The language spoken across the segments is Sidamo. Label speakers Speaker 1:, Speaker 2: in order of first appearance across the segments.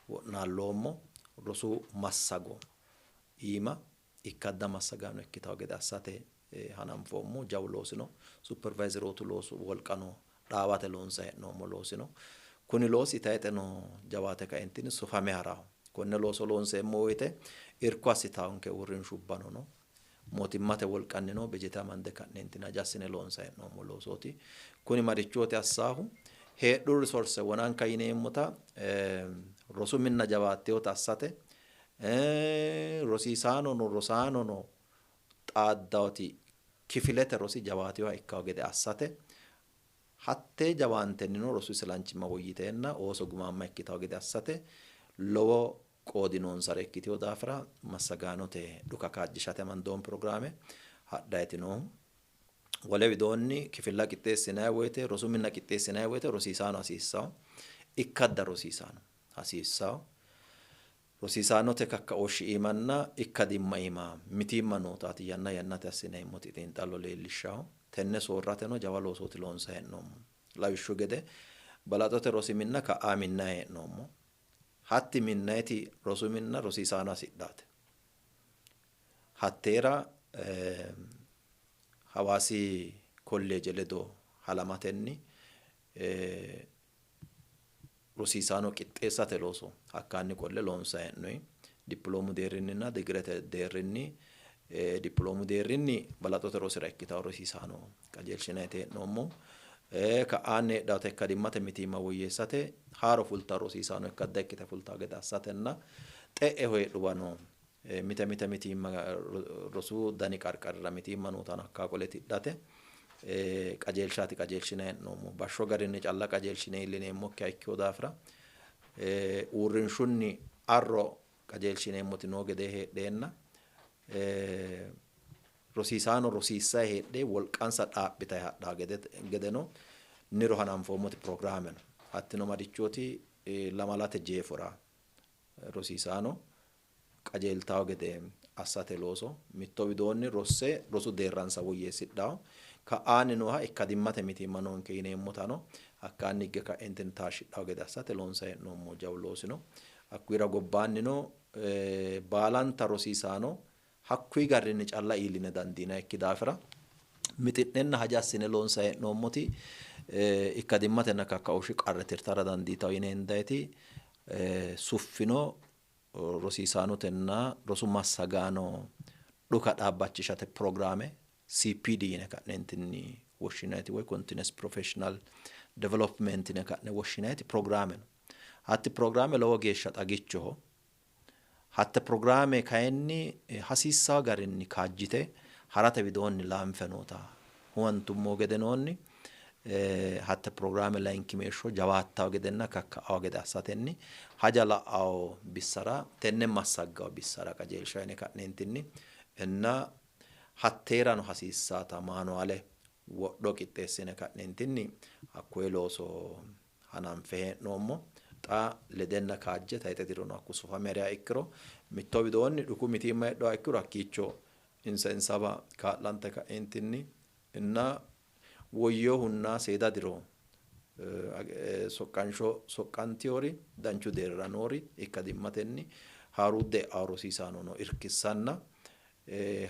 Speaker 1: wo'naalloommo rosu massago iima ikkadda massagaano ikkitawo gede assate hananfoommo jawu loosino supervisorootu loosu wolqano dhaawate loonsa hee'noommo loosino kuni loosi tayxeno jawaate kaentini sufame haraho konne looso loonseemmo woyte irko assitaanke uurrinshubbano no mootimmate wolqanni no bejeta mande ka'neentina ajassine loonsa hee'noommo loosooti kuni marichooti assaahu heedhu risorse wonanka yineemmota rosu minna jawaatteewota assate rosaano no xaaddawoti kifilete rosi jawaatewa ikkawo gede assate hattee jawaantennino rosu isilanchimma woyyiteenna ooso gumaamma ikkitawo gede assate lowo qoodi noonsare ikkitewo daafira massagaanote dhuka kaajjishate amandoon programme hadhayti noohu wole widoonni kifilla qixxeessinayi woyte rosu minna qixxeessinayi woyte rosiisaano hasiissawo ikkadda rosiisaano hasiissawo rosiisaanote kakkaooshshi iimanna ikkadimma iima mitiimma nootaati yanna yannate assineemmoti xiinxallo leellishshawo tenne soorrateno jawa loosooti loonsa hee'noommo lawishshu gede balaxote rosi minna ka'aa minnayi hee'noommo hatti minnayti rosu minna rosiisaano hasidhaate hatteera Hawaasi kolleeje ledo halamatenni rosiisaano qixxeessate looso hakkaanni qolle loonsa hee'noyi dippiloomu deerrinninna digirete deerrinni dippiloomu deerrinni balaxote rosira ikkitawo rosiisaano qajeelshinayti hee'noommo ka'aanni heedhawota ikkadimmate mitiimma woyyeessate haaro fultawo rosiisaano ikkadda ikkite fultawo gede assatenna xe'eho heedhuwano mite mitiimma rosu dani qarqarira mitiimma nootano hakkaa qole tidhate qajeelshaati qajeelshine hee'noommo bashsho garinni calla qajeelshine iillineemmokkiha ikkewo daafira uurrinshunni arro qajeelshineemmoti noo gede heedheenna rosiisaano rosiissayi heedhe wolqansa dhaaphitayi hadhaa gedeno niro hananfoommoti programme no hattino marichooti lamalate jeefora rosiisaano qajeeltawo gede assate looso mitto widoonni rosse rosu deerransa woyyeessidhawo ka'aanni nooha ikkadimmate mitiimma noonke yineemmotano hakkaanni higge ka'entin taashshidhawo gede assate loonsa hee'noommo jawu loosino hakkuyira gobbaannino baalanta rosiisaano hakkuyi garinni calla iilline dandiina ikki daafira mixidhenna haja assine loonsa hee'noommoti ikkadimmatenna kakkaooshshi qarre tirtara dandiitawo yine hendayti suffino rosiisaanotenna rosu massagaano dhuka dhaabbachishate programme CPD yine ka'neentinni woshshinayti woy continuous professional development yine ka'ne woshshinayti programme no hatti programme lowo geeshsha xagichoho hatte programme kayinni hasiissawo garinni kaajjite harate widoonni laanfe noota huwantummoo gede noonni hatte programme layinkimeeshsho jawaattawo gedenna kakka'awo gede assatenni haja la'awo bissara tenne massaggawo bissara qajeelsha yine ka'neentinni inna hatteerano hasiissaata maanuwaale wodho qixxeessine ka'neentinni hakkoye looso hananfe hee'noommo xa ledenna kaajje tayxe tirono hakku sufameriya ikkiro mitto widoonni dhuku mitiimma heedhawa ikkiro hakkiicho insawa kaa'lante ka'neentinni inna woyyohunna seeda diro soqqantiyoori danchu deerra noori ikkadimmatenni haarudde rosiisaano no irkissanna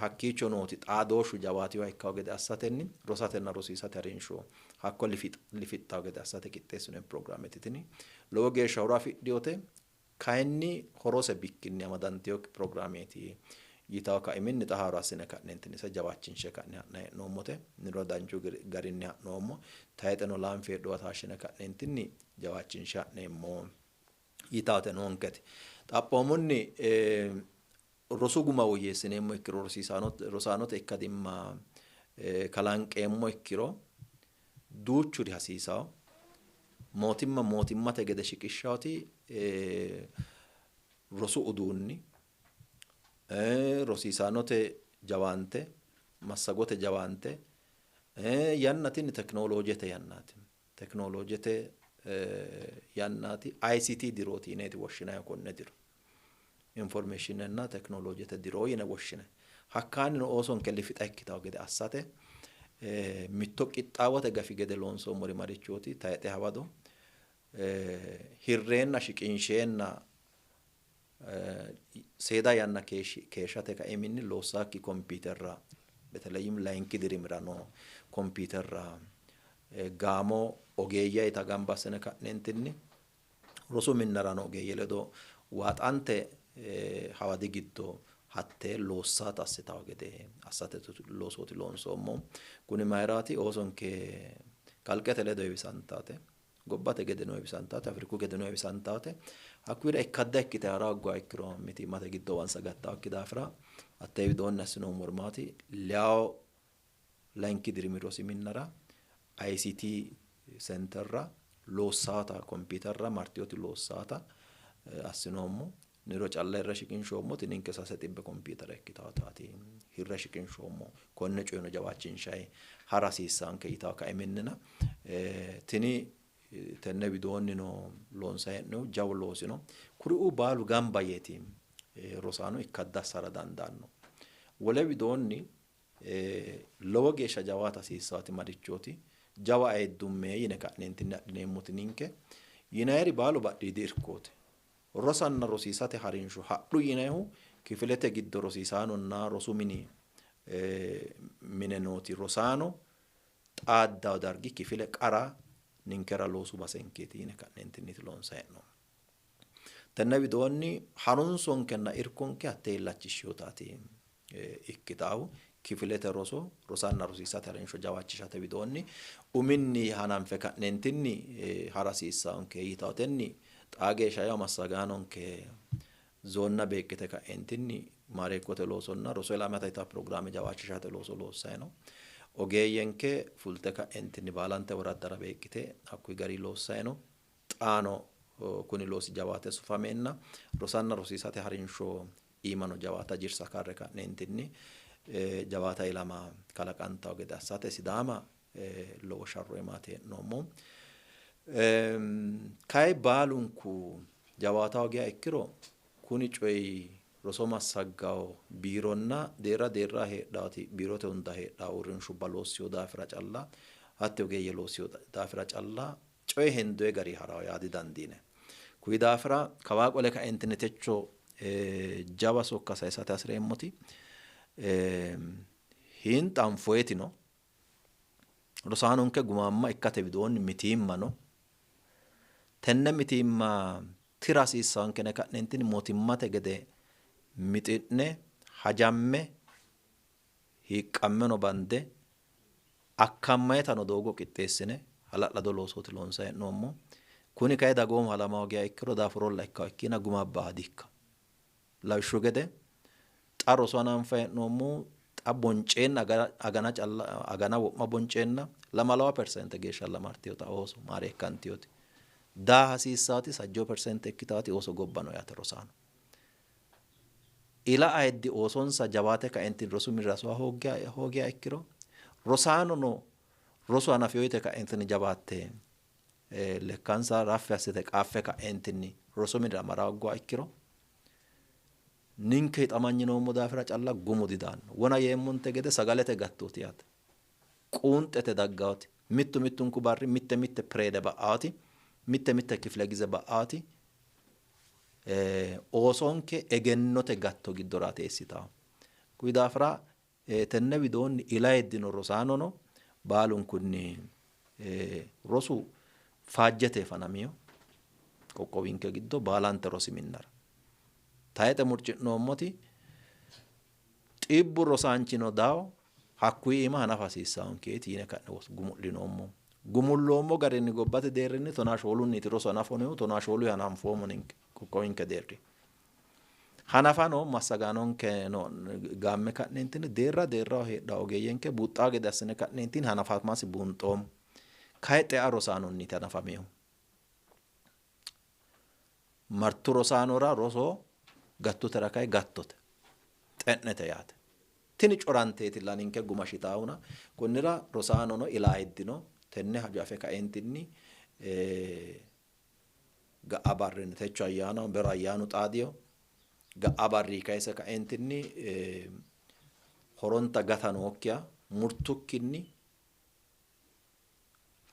Speaker 1: hakkiicho nooti xaadooshshu jawaatiwa ikkawo gede assatenni rosatenna rosiisate harinsho hakko lifixxawo gede assate qixxeessine programmeeti tini lowo geeshsha horo afidhiyote kayinni horose bikkinni amadanteyokki programmeeti yitawo kaiminni xa haaro assine ka'neentinni isa jawaachinshe ka'ne ha'na hee'noommote niro danchu garinni ha'noommo tayxeno laanfe heedhuwa taashshine ka'neentinni jawaachinshe ha'neemmo yitawote noonketi xaphoomunni rosu guma woyyeessineemmo ikkiro rosaanote ikkadimma kalanqeemmo ikkiro duuchuri hasiisawo mootimmate gede shiqishshawoti rosu uduunni rosiisaanote jawaante massagote jawaante yannatinni teknooloojete yannaati ICT dirooti yineeti woshshinayo konne diro information enna teknooloojete diro yine woshshine hakkaannino oosonke lifixa ikkitawo gede assate mitto qixxaawote gafi gede loonsoommori marichooti tayxe hawado hirreenna shiqinsheenna seeda yanna keeshate ka'eminni loossaakki kompiiterra በተለይም ላይንኪ ድሪምራኖ ኮምፒውተር ጋሞ ኦጌያ የተጋምባሰነ ከነንትኒ ሮሶ ሚነራኖ ኦጌየ ለዶ ዋጣንተ ሐዋዲ ጊዶ ሀቴ ሎሳት አስታው ገደ አሳተቱ ሎሶት ሎንሶሞ ኩኒ ማይራቲ ኦሶንኬ ካልቀተ ለዶ ይብሳንታተ ጎባተ ገደኖ ይብሳንታተ አፍሪኩ ገደኖ ይብሳንታተ አኩራ እከዳክ ተራጓ አይክሮ ሚቲ ማተ ጊዶ ዋንሰ ጋታው ኪዳፍራ አተይ ዶነስኖ ሞርማቲ ሊያው ላንኪ ድሪሚሮ ሲሚነራ አይሲቲ ሴንተራ ሎሳታ ኮምፒውተራ ማርቲዮቲ ሎሳታ አስኖሞ ኒሮ ጫላ ረሽኪን ሾሞ ትኒን ከሳሰጥ በኮምፒውተር እክታውታቲ ሂረሽኪን ሾሞ ኮነ ጮኖ ጀባችን ሻይ ሐራሲሳን ከይታው ካይመንና ትኒ ተነቢዶን ነው ሎንሳይ ነው ጃውሎስ ነው ኩሩ ባሉ ጋምባየቲ ሮሳኖ ይከዳሰራ ዳንዳኖ ወለቢዶኒ ለወጌ ሸጃዋታ ሲሳት ማዲቾቲ ጃዋ አይዱሜ ይነካኔንቲና ነሙትኒንከ ይናይሪ ባሉ ባዲ ዲርኮት ሮሳና ሮሲሳተ ሐሪንሹ ሐዱ ይናዩ ክፍለተ ግድ ሮሲሳኖና ሮሱሚኒ ሚነኖቲ ሮሳኖ ጣዳው ዳርጊ ክፍለ ቀራ ንንከራ ሎሱ ባሰንኬቲ ይነካኔንቲኒ ሎንሳይ ነው ተነቢዶኒ ሐሩንሶን ከና ኢርኮንከ አተይላችሽዮታቲ ikkitaau kifilete rosanna rosiisate harinsho jawaachishate widoonni uminni hananfe ka'neentinni harasiissaanke yitaatenni xaageesha yaa massagaanonke zoonna beekkite ka'eentinni maareekkote loosonna roso ilamata ita programme jawaachishate looso loossayno ogeeyyenke fulte ka'eentinni baalante woraddara beekkite hakkuy gari loossayno xaano kuni loosi jawaate sufameenna rosanna rosiisate harinsho imano jawata jirsa karre ka'neentinni jawata ilama kalaqantaw gede assate sidaama lowo sharro emate noommo kay baalunku jawata ogiya ikkiro kuni coy roso massaggaw biironna deera heedhaati biirote hunda heedhaa uurrinshu baloosiyo daafira calla hatte ogeeyye loosiyo daafira calla coy hendoe gari haraw yaadi dandiine kuyi daafira kawaa qole ka'entinni techo java sokka sayisate asreemmoti hinxanfoetino rosaanonke gumamma ikkate widoonni mitiimmano tenne mitiimma tirasiissankene ka'neentinni mootimmate gede mixidne hajamme hiiqqammeno bande akkammayetano doogo qixxeessine hala'lado loosooti loonsa hee'noommo kuni kayi dagoomu halama ogiya ikkiro daaforolla ikkaw ikkina guma baadikka lawishshu gede xa roso hananfa hee'noommo xa bonceenna agana wo'ma bonceenna 2% geeshsha lamartiyota ooso maareekkantiyoti daa hasiissaati 6% ikkitaati ooso gobbano yaate rosaano ila ayiddi oosonsa jawaate ka'entin rosu mirrasoa hoogiya ikkiro rosaanono rosu hanafiyoyite ka'entin jawaatte lekkansa raffi assite qaaffe ka'entinni rosu mirra maraggoa ikkiro ninke xamanyinoommo daafira calla gumu didaanno wona yeemmonte gede sagalete gattooti yaate quunxete daggawoti mittunku barri mitte preede ba'aati mitte kifile gize ba'aati oosonke egennote gatto giddoraati eessitawo kuyi daafira tenne widoonni ila heddino rosaanono baalunkunni rosu faajjete fanamiyo qoqqowinke giddo baalante rosi minnara taayete murci'noommoti xibbu rosaanchino daawo hakkuyi ima hanafa hasiissaankeeti yine ka'ne gumu'linoommo gumulloommo garinni gobbate deerrinni tonaa shoolunniiti roso hanafonehu tonaa shooluyi hananfoommo ninke qoqqowinke deerri hanafano massagaanonke no gaamme ka'neentinni deerraho heedhaa ogeeyyenke buuxxaa gede assine ka'neentinni hanafamasi buunxoommo kayi xea rosaanonniiti hanafameehu martu rosaanora roso gattutera kayi gattote xe'nete yaate tini coranteeti laninke guma shitaawuna konnira rosaanono ilaa heddino tenne hajo afe ka'eentinni ga'a barrini techo ayyaana bero ayyaanu xaadiyo ga'a barrii kayise ka'eentinni horonta gata nookkiya murtukkinni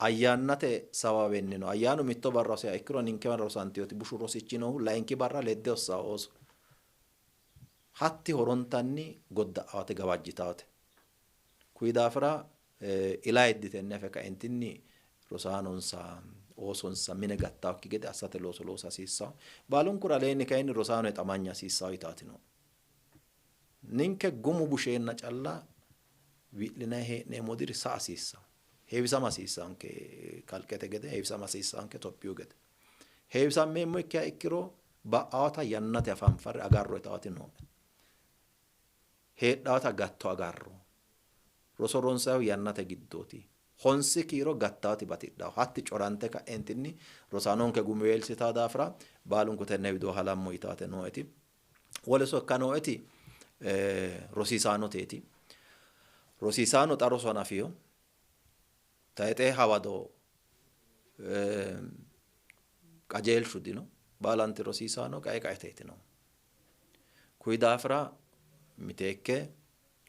Speaker 1: ayyaannate sawabenni no ayyaanu mitto barra hosiya ikkiro ninke barra rosantiyoti bushu rosichinohu layinki barra ledde hossaa ooso hatti horontanni godda'aate gawajjitaate kuyi daafira ilaa edditenne afe kaentinni rosaanonsa oosonsa mine gattaakki gede assate loosa hasiissawo baalunkura aleenni kayinni rosaano xamanya hasiissawo yitaatino ninke gumu busheenna calla wi'linayi hee'neemmo diri sa hasiissawo heewisama hasiissaanke kalqete gede heewisama hasiissaanke Itophiyu gede heewisammeemmo ikkiha ikkiro ba'aawata yannate afanfarre agarro itaawati noo heedhaawata gatto agarro roso ronsayihu yannate giddooti honsi kiiro gattaawati batidhawo hatti corante ka'entinni rosaanonke gumuweelsitaa daafira baalunku tenne widoo halammo yitaate nooeti wole sokka nooeti rosiisaanoteeti rosiisaano xa roso nafiyo tayxe hawado qajeelshu dino baalanti rosiisaano qaeteetino kuyi daafira miteekke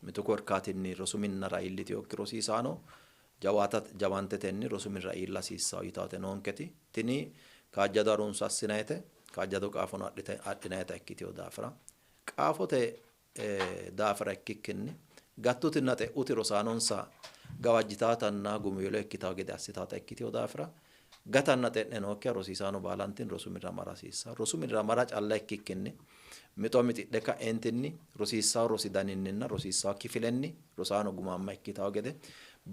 Speaker 1: mitu korkaatinni rosu minnara iilliteyokki rosiisaano jawaantetenni rosu minira iilla hasiissawo yitaate noonketi tini kaajjado harunso assinayte kaajjado qaafono adhinayta ikkiteyo daafira qaafote daafira ikkikkinni gattutinna xe'uti rosaanonsa gawajjitaatanna gumuwelo ikkitawo gede assitaata ikkiteyo daafira gatanna xe'ne nookkiha rosiisaano baalantin rosu minira mara hasiissawo rosu minira mara calla ikkikkinni mixo mixidhe ka'entinni rosiissawo rosi daninninna rosiissawo kifilenni rosaano gumaamma ikkitawo gede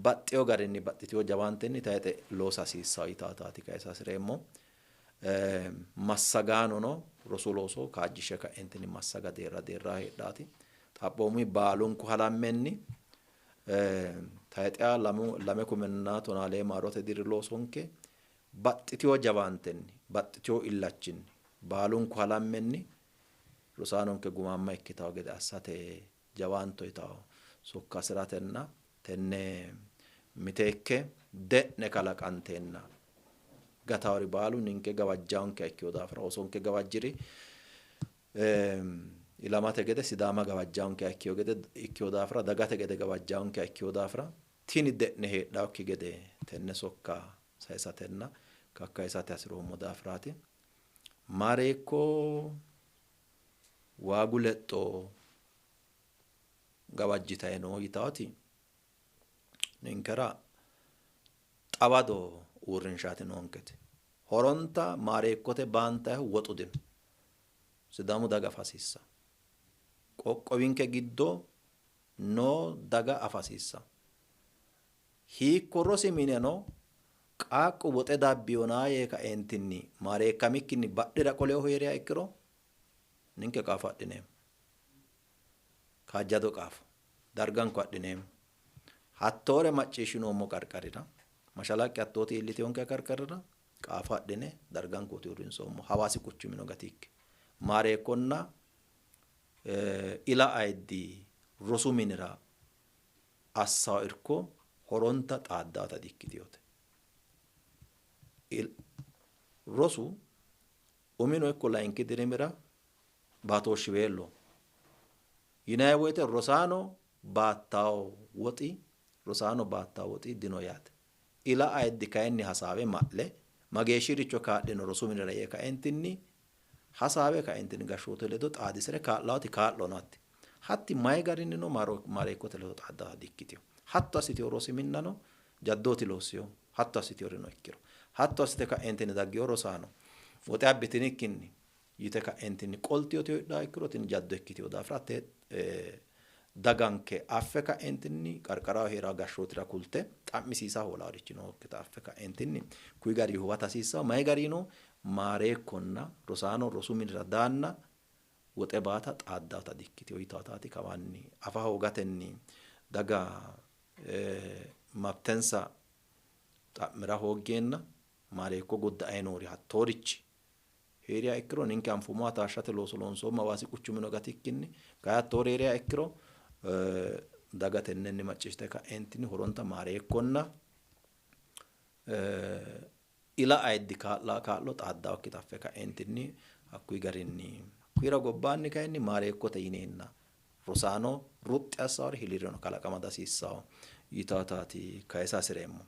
Speaker 1: baxxeyo garinni baxxiteyo jawaantenni tayxe loosa hasiissawo yitaataati kayisa hasireemmo massagaanono rosu looso kaajjishshe ka'entinni massaga deerra heedhaati xaphoomuyi baalunku halammenni tayxeya 2012 maarote diri loosonke baxxiteyo jawaantenni baxxiteyo illachinni baalunku halammenni rosaanonke gumaamma ikkitawo gede assate jawaanto yitawo sokka hasiratenna tenne miteekke de'ne kalaqanteenna gatawori baalu ninke gawajjaonke ikkeyo daafira osonke gawajjiri ilamate gede sidaama gawajjaonke ikkeyo daafira dagate gede gawajjaonke ikkeyo daafira tini de'ne heedhaokki gede tenne sokka sayisatenna kakkayisate hasiroommo daafiraati mareekko waagu lexxo gawajjitayi noo yitawoti ninkera xawado uurrinshaati noonkete horonta maareekkote baantayihu woxu dino sidaamu daga afa hasiissa qoqqowinke giddo noo daga afa hasiissa hiikko rosi mine no qaaqqu woxe dabbiyonaa yee kaeentinni maareekkamikkinni badhira qoleyo heeriya ikkiro ninke qaafo adhineemmo kaajjado qaafo darganko adhineemmo hattoore macciishshinoommo qarqarira mashalaqqi hattooti iilliteyonke qarqarira qaafo adhine dargankooti uurrinsoommo hawaasi quchumino gatikke maareekkonna ila ayiddi rosu minira assawo irko horonta xaaddaata dikkitiyote rosu umino ikko layinki dirimira baatooshshi weello yinayi woyte rosaano baattawo woxi dino yaate ila ayiddi kayinni hasaawe ma'le mageeshshiricho kaadhino rosu minira yee kaentinni hasaawe kaentinni gashshoote ledo xaadisire kaa'lawoti kaa'lono hatti mayi garinni no maareekkote ledo xaaddaata dikkitiyo hatto assiteyo rosi minnano jaddooti loossiyo hatto assiteyorino ikkiro hatto assite kaentinni daggeyo rosaano woxe abbitinikkinni yite kaentinni qoltiyoteyo hidhaa ikkiro tini jaddo ikkitiyo daafira hatte daganke affe kaentinni qarqaraho heerawo gashshootira kulte xa'misiisa hoolaarichi nookkita affe kaentinni kuyi gari huwata hasiissawo mayi garino maareekkonna rosaano rosu minira daanna woxe baata xaaddaata dikkitiyo yitaataati kawanni afa hoogatenni daga mabtensa xa'mira hooggeenna maareekko godda'e noori hattoorichi heeriya ikkiro ninke anfumo taashshate looso loonsoommo hawaasi quchumino gatikkinni kaya hattoori heeriya ikkiro daga tennenni macciishite kaentinni horonta maareekkonna ila ayiddi kaa'lo xaaddawokki taffe kaentinni hakkuyi garinni kuyira gobbaanni kayinni maareekkote yineenna rosaano ruxxi assawori hilirino kalaqama dasiissawo yitaataati kayisa hasireemmo